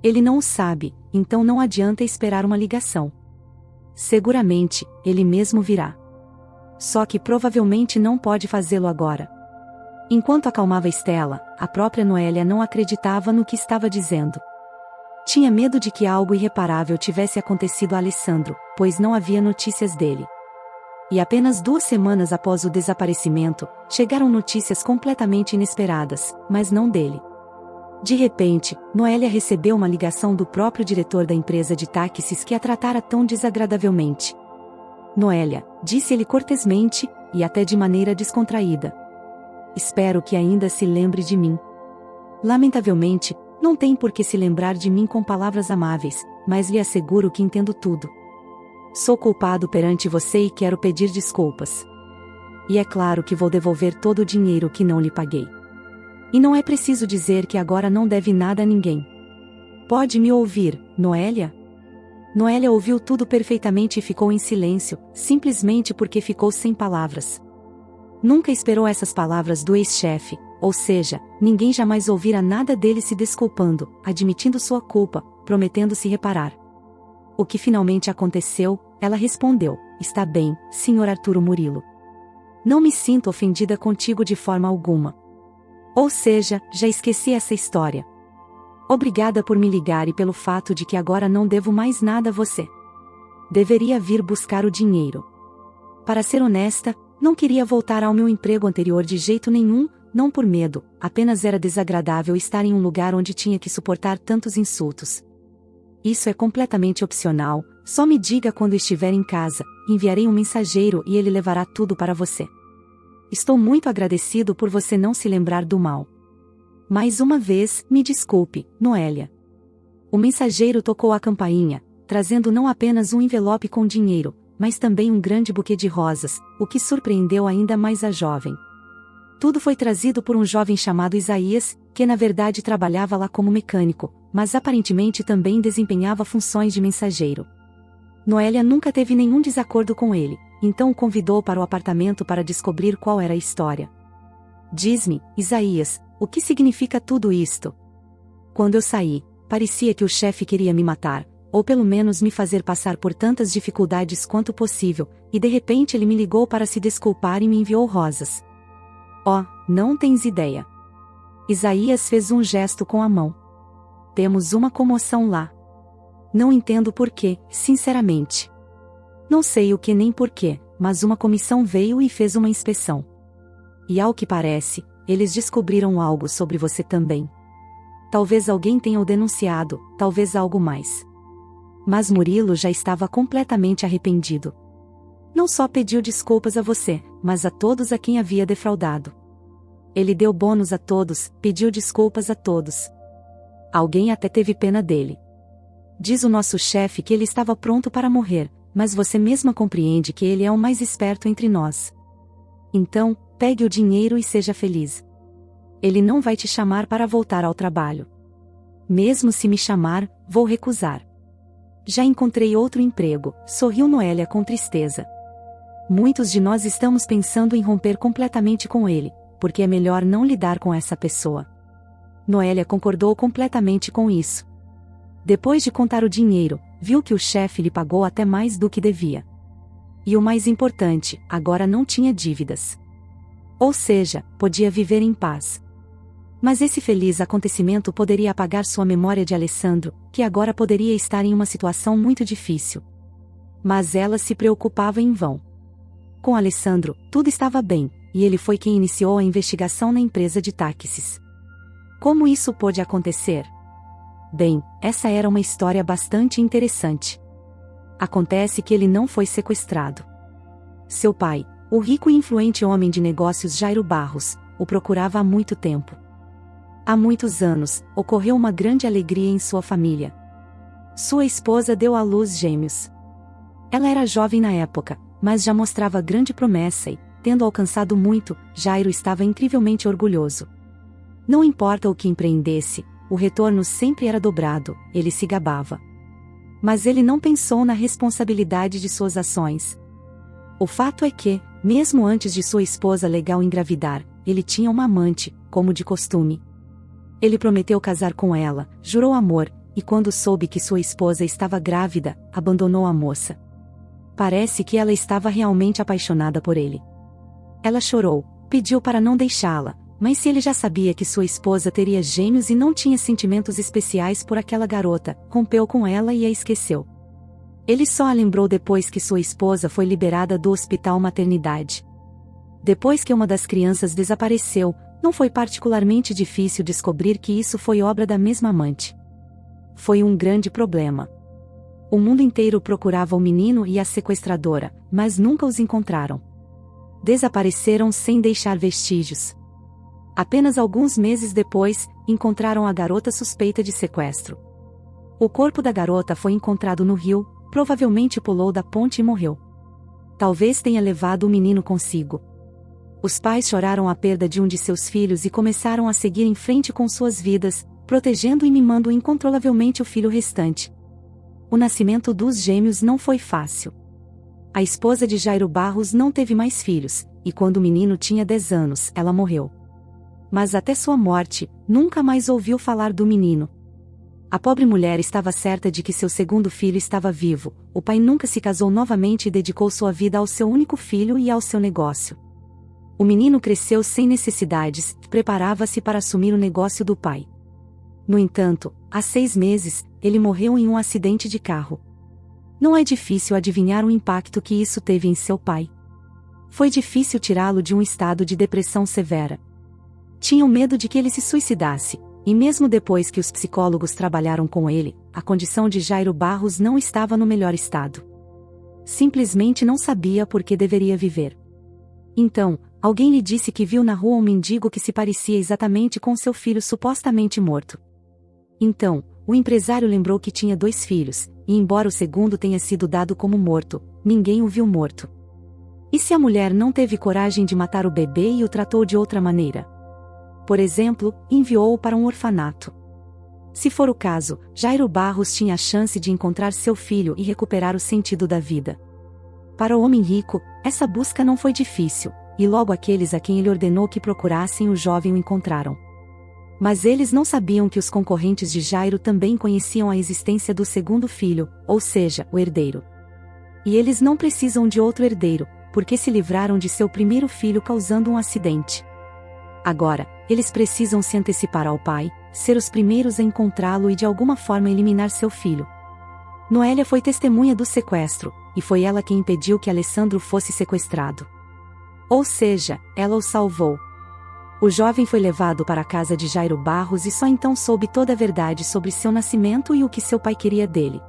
Ele não o sabe, então não adianta esperar uma ligação. Seguramente, ele mesmo virá. Só que provavelmente não pode fazê-lo agora. Enquanto acalmava Estela, a própria Noélia não acreditava no que estava dizendo. Tinha medo de que algo irreparável tivesse acontecido a Alessandro, pois não havia notícias dele. E apenas 2 semanas após o desaparecimento, chegaram notícias completamente inesperadas, mas não dele. De repente, Noélia recebeu uma ligação do próprio diretor da empresa de táxis que a tratara tão desagradavelmente. Noélia, disse ele cortesmente, e até de maneira descontraída. Espero que ainda se lembre de mim. Lamentavelmente, não tem por que se lembrar de mim com palavras amáveis, mas lhe asseguro que entendo tudo. Sou culpado perante você e quero pedir desculpas. E é claro que vou devolver todo o dinheiro que não lhe paguei. E não é preciso dizer que agora não deve nada a ninguém. Pode me ouvir, Noélia? Noélia ouviu tudo perfeitamente e ficou em silêncio, simplesmente porque ficou sem palavras. Nunca esperou essas palavras do ex-chefe, ou seja, ninguém jamais ouvira nada dele se desculpando, admitindo sua culpa, prometendo se reparar. O que finalmente aconteceu, ela respondeu, está bem, Sr. Arturo Murilo. Não me sinto ofendida contigo de forma alguma. Ou seja, já esqueci essa história. Obrigada por me ligar e pelo fato de que agora não devo mais nada a você. Deveria vir buscar o dinheiro. Para ser honesta, não queria voltar ao meu emprego anterior de jeito nenhum, não por medo, apenas era desagradável estar em um lugar onde tinha que suportar tantos insultos. Isso é completamente opcional, só me diga quando estiver em casa, enviarei um mensageiro e ele levará tudo para você. Estou muito agradecido por você não se lembrar do mal. Mais uma vez, me desculpe, Noélia. O mensageiro tocou a campainha, trazendo não apenas um envelope com dinheiro, mas também um grande buquê de rosas, o que surpreendeu ainda mais a jovem. Tudo foi trazido por um jovem chamado Isaías, que na verdade trabalhava lá como mecânico, mas aparentemente também desempenhava funções de mensageiro. Noélia nunca teve nenhum desacordo com ele, então o convidou para o apartamento para descobrir qual era a história. Diz-me, Isaías, o que significa tudo isto? Quando eu saí, parecia que o chefe queria me matar, ou pelo menos me fazer passar por tantas dificuldades quanto possível, e de repente ele me ligou para se desculpar e me enviou rosas. Oh, não tens ideia. Isaías fez um gesto com a mão. Temos uma comoção lá. Não entendo por quê, sinceramente. Não sei o que nem porquê, mas uma comissão veio e fez uma inspeção. E ao que parece, eles descobriram algo sobre você também. Talvez alguém tenha o denunciado, talvez algo mais. Mas Murilo já estava completamente arrependido. Não só pediu desculpas a você, mas a todos a quem havia defraudado. Ele deu bônus a todos, pediu desculpas a todos. Alguém até teve pena dele. Diz o nosso chefe que ele estava pronto para morrer, mas você mesma compreende que ele é o mais esperto entre nós. Então, pegue o dinheiro e seja feliz. Ele não vai te chamar para voltar ao trabalho. Mesmo se me chamar, vou recusar. Já encontrei outro emprego, sorriu Noélia com tristeza. Muitos de nós estamos pensando em romper completamente com ele, porque é melhor não lidar com essa pessoa. Noélia concordou completamente com isso. Depois de contar o dinheiro, viu que o chefe lhe pagou até mais do que devia. E o mais importante, agora não tinha dívidas. Ou seja, podia viver em paz. Mas esse feliz acontecimento poderia apagar sua memória de Alessandro, que agora poderia estar em uma situação muito difícil. Mas ela se preocupava em vão. Com Alessandro, tudo estava bem, e ele foi quem iniciou a investigação na empresa de táxis. Como isso pôde acontecer? Bem, essa era uma história bastante interessante. Acontece que ele não foi sequestrado. Seu pai, o rico e influente homem de negócios Jairo Barros, o procurava há muito tempo. Há muitos anos, ocorreu uma grande alegria em sua família. Sua esposa deu à luz gêmeos. Ela era jovem na época, mas já mostrava grande promessa e, tendo alcançado muito, Jairo estava incrivelmente orgulhoso. Não importa o que empreendesse, o retorno sempre era dobrado, ele se gabava. Mas ele não pensou na responsabilidade de suas ações. O fato é que, mesmo antes de sua esposa legal engravidar, ele tinha uma amante, como de costume. Ele prometeu casar com ela, jurou amor, e quando soube que sua esposa estava grávida, abandonou a moça. Parece que ela estava realmente apaixonada por ele. Ela chorou, pediu para não deixá-la, mas se ele já sabia que sua esposa teria gêmeos e não tinha sentimentos especiais por aquela garota, rompeu com ela e a esqueceu. Ele só a lembrou depois que sua esposa foi liberada do hospital maternidade. Depois que uma das crianças desapareceu, não foi particularmente difícil descobrir que isso foi obra da mesma amante. Foi um grande problema. O mundo inteiro procurava o menino e a sequestradora, mas nunca os encontraram. Desapareceram sem deixar vestígios. Apenas alguns meses depois, encontraram a garota suspeita de sequestro. O corpo da garota foi encontrado no rio, provavelmente pulou da ponte e morreu. Talvez tenha levado o menino consigo. Os pais choraram a perda de um de seus filhos e começaram a seguir em frente com suas vidas, protegendo e mimando incontrolavelmente o filho restante. O nascimento dos gêmeos não foi fácil. A esposa de Jairo Barros não teve mais filhos, e quando o menino tinha 10 anos, ela morreu. Mas até sua morte, nunca mais ouviu falar do menino. A pobre mulher estava certa de que seu segundo filho estava vivo, o pai nunca se casou novamente e dedicou sua vida ao seu único filho e ao seu negócio. O menino cresceu sem necessidades, preparava-se para assumir o negócio do pai. No entanto, há 6 meses, ele morreu em um acidente de carro. Não é difícil adivinhar o impacto que isso teve em seu pai. Foi difícil tirá-lo de um estado de depressão severa. Tinham medo de que ele se suicidasse, e mesmo depois que os psicólogos trabalharam com ele, a condição de Jairo Barros não estava no melhor estado. Simplesmente não sabia por que deveria viver. Então, alguém lhe disse que viu na rua um mendigo que se parecia exatamente com seu filho supostamente morto. Então, o empresário lembrou que tinha 2 filhos, e embora o segundo tenha sido dado como morto, ninguém o viu morto. E se a mulher não teve coragem de matar o bebê e o tratou de outra maneira? Por exemplo, enviou-o para um orfanato. Se for o caso, Jairo Barros tinha a chance de encontrar seu filho e recuperar o sentido da vida. Para o homem rico, essa busca não foi difícil, e logo aqueles a quem ele ordenou que procurassem o jovem o encontraram. Mas eles não sabiam que os concorrentes de Jairo também conheciam a existência do segundo filho, ou seja, o herdeiro. E eles não precisam de outro herdeiro, porque se livraram de seu primeiro filho causando um acidente. Agora, eles precisam se antecipar ao pai, ser os primeiros a encontrá-lo e de alguma forma eliminar seu filho. Noélia foi testemunha do sequestro, e foi ela quem impediu que Alessandro fosse sequestrado. Ou seja, ela o salvou. O jovem foi levado para a casa de Jairo Barros e só então soube toda a verdade sobre seu nascimento e o que seu pai queria dele.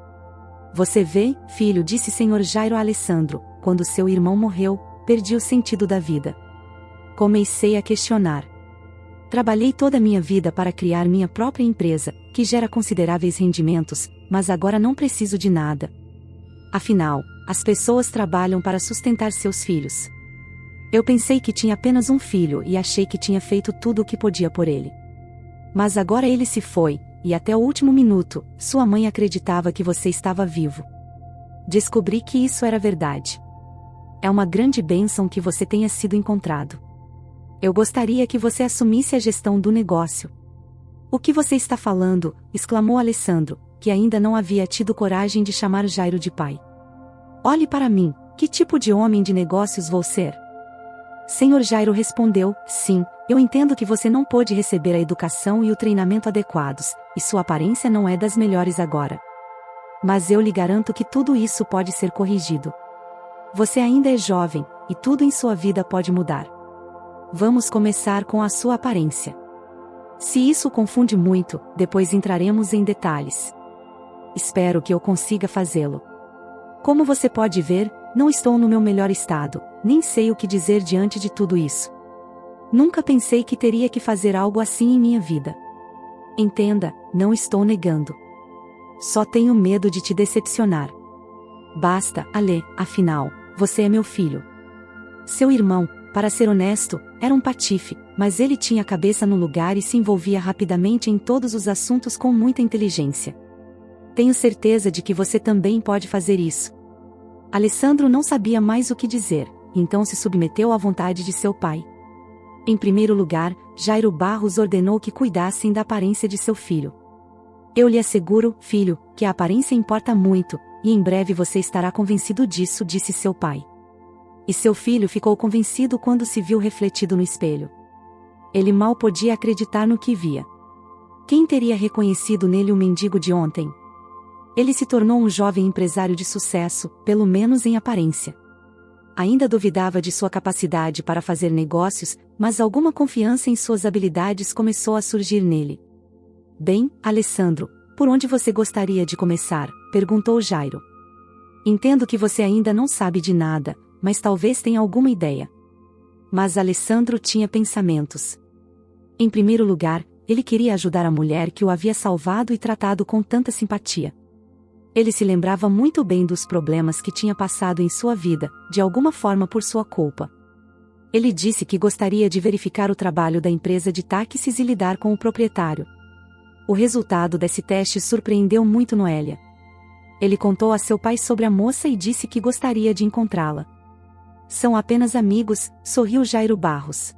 Você vê, filho, disse Senhor Jairo a Alessandro, quando seu irmão morreu, perdi o sentido da vida. Comecei a questionar. Trabalhei toda a minha vida para criar minha própria empresa, que gera consideráveis rendimentos, mas agora não preciso de nada. Afinal, as pessoas trabalham para sustentar seus filhos. Eu pensei que tinha apenas um filho e achei que tinha feito tudo o que podia por ele. Mas agora ele se foi, e até o último minuto, sua mãe acreditava que você estava vivo. Descobri que isso era verdade. É uma grande bênção que você tenha sido encontrado. Eu gostaria que você assumisse a gestão do negócio. O que você está falando? Exclamou Alessandro, que ainda não havia tido coragem de chamar Jairo de pai. Olhe para mim, que tipo de homem de negócios vou ser? Senhor Jairo respondeu, sim, eu entendo que você não pôde receber a educação e o treinamento adequados, e sua aparência não é das melhores agora. Mas eu lhe garanto que tudo isso pode ser corrigido. Você ainda é jovem, e tudo em sua vida pode mudar. Vamos começar com a sua aparência. Se isso confunde muito, depois entraremos em detalhes. Espero que eu consiga fazê-lo. Como você pode ver, não estou no meu melhor estado, nem sei o que dizer diante de tudo isso. Nunca pensei que teria que fazer algo assim em minha vida. Entenda, não estou negando. Só tenho medo de te decepcionar. Basta, Alê, afinal, você é meu filho. Seu irmão, para ser honesto, era um patife, mas ele tinha a cabeça no lugar e se envolvia rapidamente em todos os assuntos com muita inteligência. Tenho certeza de que você também pode fazer isso. Alessandro não sabia mais o que dizer, então se submeteu à vontade de seu pai. Em primeiro lugar, Jairo Barros ordenou que cuidassem da aparência de seu filho. Eu lhe asseguro, filho, que a aparência importa muito, e em breve você estará convencido disso, disse seu pai. E seu filho ficou convencido quando se viu refletido no espelho. Ele mal podia acreditar no que via. Quem teria reconhecido nele o mendigo de ontem? Ele se tornou um jovem empresário de sucesso, pelo menos em aparência. Ainda duvidava de sua capacidade para fazer negócios, mas alguma confiança em suas habilidades começou a surgir nele. Bem, Alessandro, por onde você gostaria de começar? Perguntou Jairo. Entendo que você ainda não sabe de nada, mas talvez tenha alguma ideia. Mas Alessandro tinha pensamentos. Em primeiro lugar, ele queria ajudar a mulher que o havia salvado e tratado com tanta simpatia. Ele se lembrava muito bem dos problemas que tinha passado em sua vida, de alguma forma por sua culpa. Ele disse que gostaria de verificar o trabalho da empresa de táxis e lidar com o proprietário. O resultado desse teste surpreendeu muito Noélia. Ele contou a seu pai sobre a moça e disse que gostaria de encontrá-la. São apenas amigos, sorriu Jairo Barros.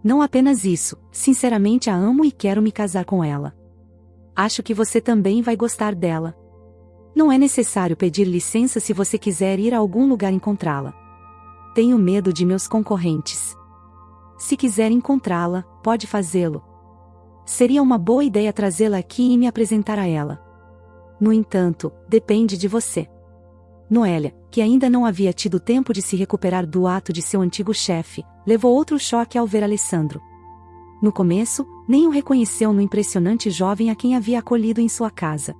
Não apenas isso, sinceramente a amo e quero me casar com ela. Acho que você também vai gostar dela. Não é necessário pedir licença se você quiser ir a algum lugar encontrá-la. Tenho medo de meus concorrentes. Se quiser encontrá-la, pode fazê-lo. Seria uma boa ideia trazê-la aqui e me apresentar a ela. No entanto, depende de você. Noélia, que ainda não havia tido tempo de se recuperar do ato de seu antigo chefe, levou outro choque ao ver Alessandro. No começo, nem o reconheceu no impressionante jovem a quem havia acolhido em sua casa.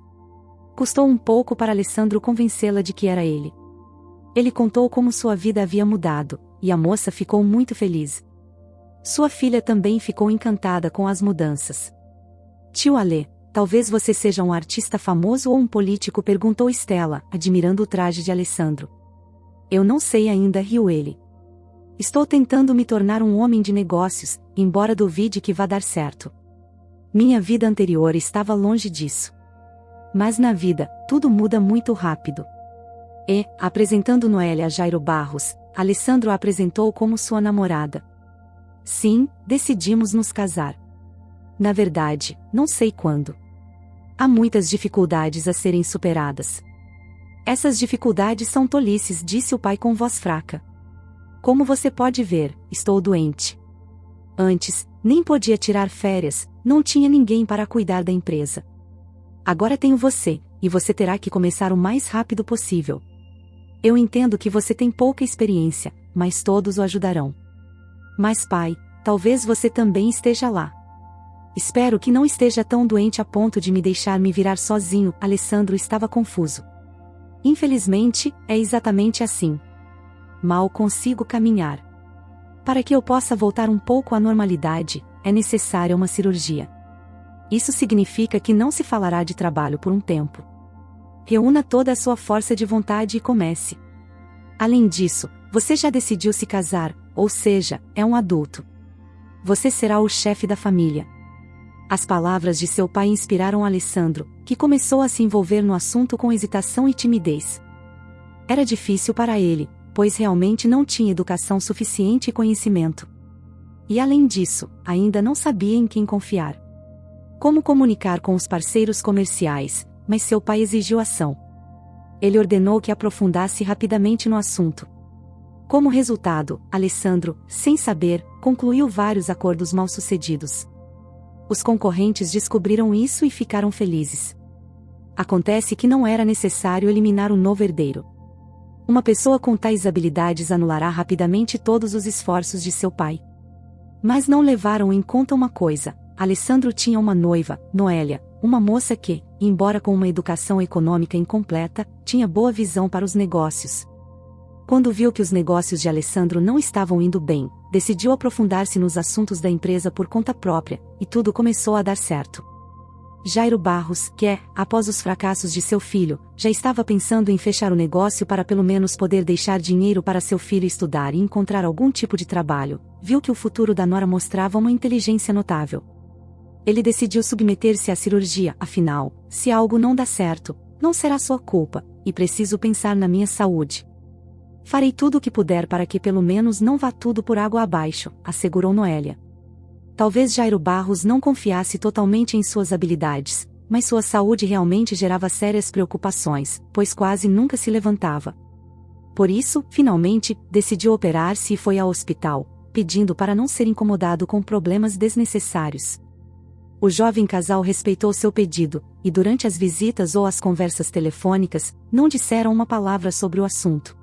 Custou um pouco para Alessandro convencê-la de que era ele. Ele contou como sua vida havia mudado, e a moça ficou muito feliz. Sua filha também ficou encantada com as mudanças. Tio Alê, talvez você seja um artista famoso ou um político, perguntou Estela, admirando o traje de Alessandro. Eu não sei ainda, riu ele. Estou tentando me tornar um homem de negócios, embora duvide que vá dar certo. Minha vida anterior estava longe disso. Mas na vida, tudo muda muito rápido. E, apresentando Noélia a Jairo Barros, Alessandro a apresentou como sua namorada. Sim, decidimos nos casar. Na verdade, não sei quando. Há muitas dificuldades a serem superadas. Essas dificuldades são tolices, disse o pai com voz fraca. Como você pode ver, estou doente. Antes, nem podia tirar férias, não tinha ninguém para cuidar da empresa. Agora tenho você, e você terá que começar o mais rápido possível. Eu entendo que você tem pouca experiência, mas todos o ajudarão. Mas pai, talvez você também esteja lá. Espero que não esteja tão doente a ponto de me deixar me virar sozinho. Alessandro estava confuso. Infelizmente, é exatamente assim. Mal consigo caminhar. Para que eu possa voltar um pouco à normalidade, é necessária uma cirurgia. Isso significa que não se falará de trabalho por um tempo. reúna toda a sua força de vontade e comece. Além disso, você já decidiu se casar, ou seja, é um adulto. Você será o chefe da família. As palavras de seu pai inspiraram Alessandro, que começou a se envolver no assunto com hesitação e timidez. Era difícil para ele, pois realmente não tinha educação suficiente e conhecimento. E além disso, ainda não sabia em quem confiar. Como comunicar com os parceiros comerciais, mas seu pai exigiu ação. Ele ordenou que aprofundasse rapidamente no assunto. Como resultado, Alessandro, sem saber, concluiu vários acordos mal-sucedidos. Os concorrentes descobriram isso e ficaram felizes. Acontece que não era necessário eliminar o novo herdeiro. Uma pessoa com tais habilidades anulará rapidamente todos os esforços de seu pai. Mas não levaram em conta uma coisa: Alessandro tinha uma noiva, Noélia, uma moça que, embora com uma educação econômica incompleta, tinha boa visão para os negócios. Quando viu que os negócios de Alessandro não estavam indo bem, decidiu aprofundar-se nos assuntos da empresa por conta própria, e tudo começou a dar certo. Jairo Barros, que, após os fracassos de seu filho, já estava pensando em fechar o negócio para pelo menos poder deixar dinheiro para seu filho estudar e encontrar algum tipo de trabalho, viu que o futuro da nora mostrava uma inteligência notável. Ele decidiu submeter-se à cirurgia, afinal, se algo não dá certo, não será sua culpa, e preciso pensar na minha saúde. Farei tudo o que puder para que pelo menos não vá tudo por água abaixo, assegurou Noélia. Talvez Jairo Barros não confiasse totalmente em suas habilidades, mas sua saúde realmente gerava sérias preocupações, pois quase nunca se levantava. Por isso, finalmente, decidiu operar-se e foi ao hospital, pedindo para não ser incomodado com problemas desnecessários. O jovem casal respeitou seu pedido, e durante as visitas ou as conversas telefônicas, não disseram uma palavra sobre o assunto.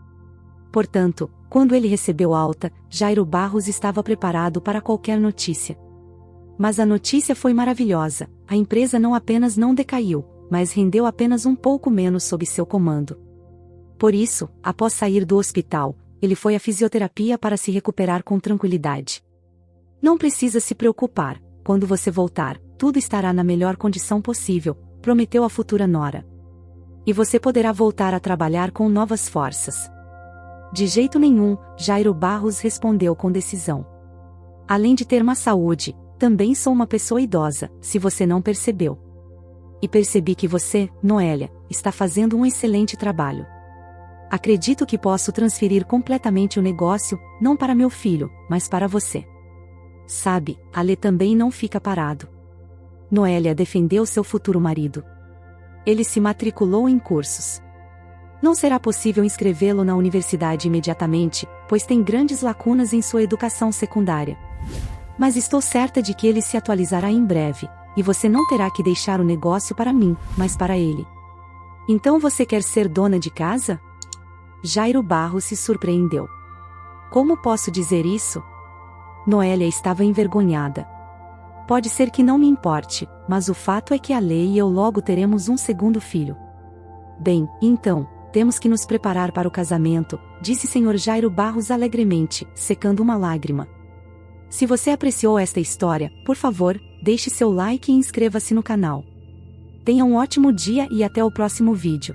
Portanto, quando ele recebeu alta, Jairo Barros estava preparado para qualquer notícia. Mas a notícia foi maravilhosa: a empresa não apenas não decaiu, mas rendeu apenas um pouco menos sob seu comando. Por isso, após sair do hospital, ele foi à fisioterapia para se recuperar com tranquilidade. Não precisa se preocupar, quando você voltar, tudo estará na melhor condição possível, prometeu a futura nora. E você poderá voltar a trabalhar com novas forças. De jeito nenhum, Jairo Barros respondeu com decisão. Além de ter má saúde, também sou uma pessoa idosa, se você não percebeu. E percebi que você, Noélia, está fazendo um excelente trabalho. Acredito que posso transferir completamente o negócio, não para meu filho, mas para você. Sabe, Ale também não fica parado. Noélia defendeu seu futuro marido. Ele se matriculou em cursos. Não será possível inscrevê-lo na universidade imediatamente, pois tem grandes lacunas em sua educação secundária. Mas estou certa de que ele se atualizará em breve, e você não terá que deixar o negócio para mim, mas para ele. Então você quer ser dona de casa? Jairo Barros se surpreendeu. Como posso dizer isso? Noélia estava envergonhada. Pode ser que não me importe, mas o fato é que a lei e eu logo teremos um segundo filho. Bem, então, temos que nos preparar para o casamento, disse Sr. Jairo Barros alegremente, secando uma lágrima. Se você apreciou esta história, por favor, deixe seu like e inscreva-se no canal. Tenha um ótimo dia e até o próximo vídeo.